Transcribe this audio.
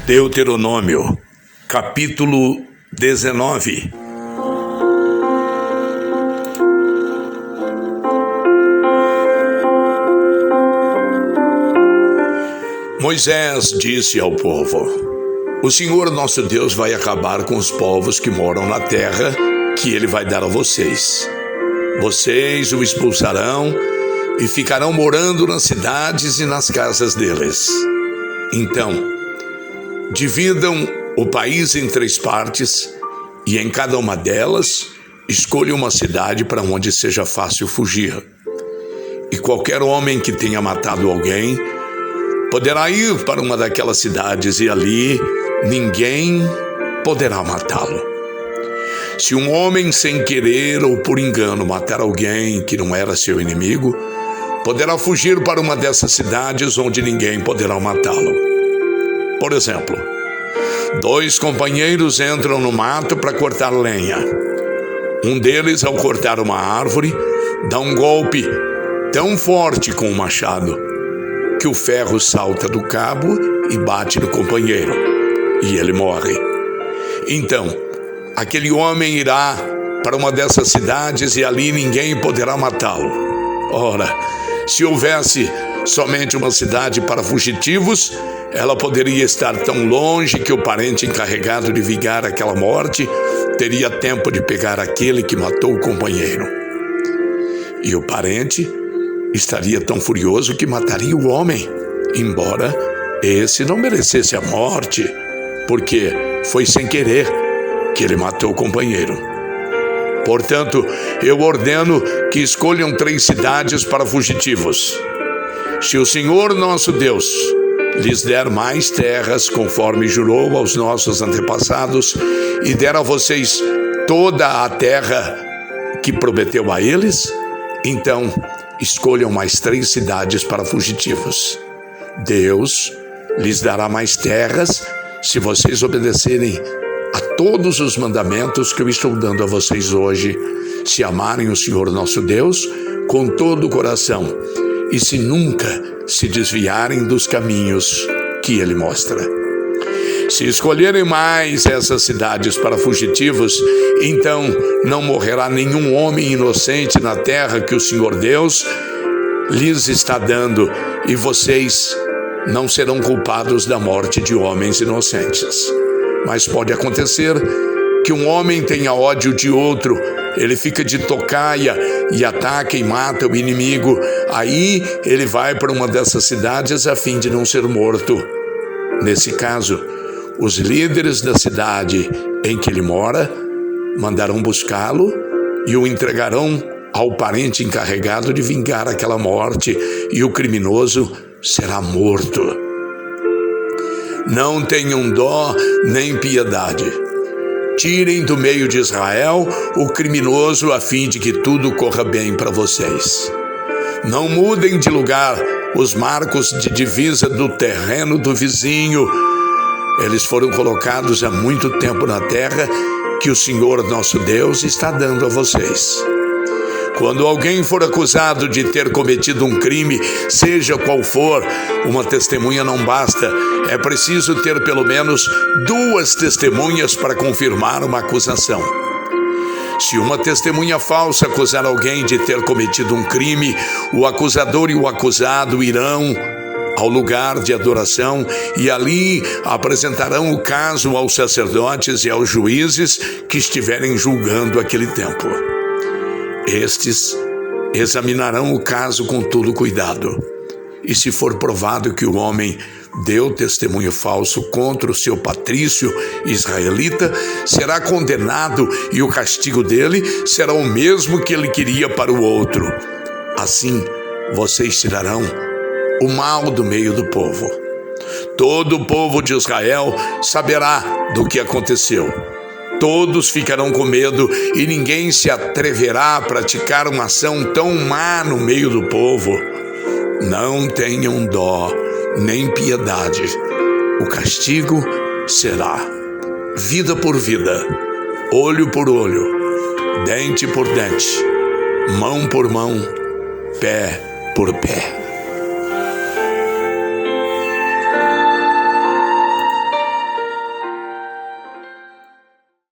Deuteronômio, capítulo 19. Moisés disse ao povo: O Senhor nosso Deus vai acabar com os povos que moram na terra que Ele vai dar a vocês. Vocês o expulsarão e ficarão morando nas cidades e nas casas deles. Então, dividam o país em 3 partes e em cada uma delas escolha uma cidade para onde seja fácil fugir. E qualquer homem que tenha matado alguém poderá ir para uma daquelas cidades e ali ninguém poderá matá-lo. Se um homem sem querer ou por engano matar alguém que não era seu inimigo, poderá fugir para uma dessas cidades onde ninguém poderá matá-lo. Por exemplo, 2 companheiros entram no mato para cortar lenha. Um deles, ao cortar uma árvore, dá um golpe tão forte com o machado que o ferro salta do cabo e bate no companheiro, e ele morre. Então, aquele homem irá para uma dessas cidades e ali ninguém poderá matá-lo. Ora, se houvesse somente uma cidade para fugitivos, ela poderia estar tão longe que o parente encarregado de vingar aquela morte teria tempo de pegar aquele que matou o companheiro. E o parente estaria tão furioso que mataria o homem, embora esse não merecesse a morte, porque foi sem querer que ele matou o companheiro. Portanto, eu ordeno que escolham 3 cidades para fugitivos. Se o Senhor nosso Deus lhes der mais terras, conforme jurou aos nossos antepassados, e der a vocês toda a terra que prometeu a eles, então escolham mais 3 cidades para fugitivos. Deus lhes dará mais terras se vocês obedecerem a todos os mandamentos que eu estou dando a vocês hoje, se amarem o Senhor nosso Deus com todo o coração e se nunca se desviarem dos caminhos que Ele mostra. Se escolherem mais essas cidades para fugitivos, então não morrerá nenhum homem inocente na terra que o Senhor Deus lhes está dando, e vocês não serão culpados da morte de homens inocentes. Mas pode acontecer que um homem tenha ódio de outro, ele fica de tocaia e ataca e mata o inimigo. Aí ele vai para uma dessas cidades a fim de não ser morto. Nesse caso, os líderes da cidade em que ele mora mandarão buscá-lo e o entregarão ao parente encarregado de vingar aquela morte, e o criminoso será morto. Não tenham dó nem piedade. Tirem do meio de Israel o criminoso a fim de que tudo corra bem para vocês. Não mudem de lugar os marcos de divisa do terreno do vizinho. Eles foram colocados há muito tempo na terra que o Senhor nosso Deus está dando a vocês. Quando alguém for acusado de ter cometido um crime, seja qual for, uma testemunha não basta. É preciso ter pelo menos 2 testemunhas para confirmar uma acusação. Se uma testemunha falsa acusar alguém de ter cometido um crime, o acusador e o acusado irão ao lugar de adoração e ali apresentarão o caso aos sacerdotes e aos juízes que estiverem julgando aquele tempo. Estes examinarão o caso com todo cuidado, e se for provado que o homem deu testemunho falso contra o seu patrício israelita, será condenado e o castigo dele será o mesmo que ele queria para o outro. Assim, vocês tirarão o mal do meio do povo. Todo o povo de Israel saberá do que aconteceu. Todos ficarão com medo e ninguém se atreverá a praticar uma ação tão má no meio do povo. Não tenham dó nem piedade. O castigo será vida por vida, olho por olho, dente por dente, mão por mão, pé por pé.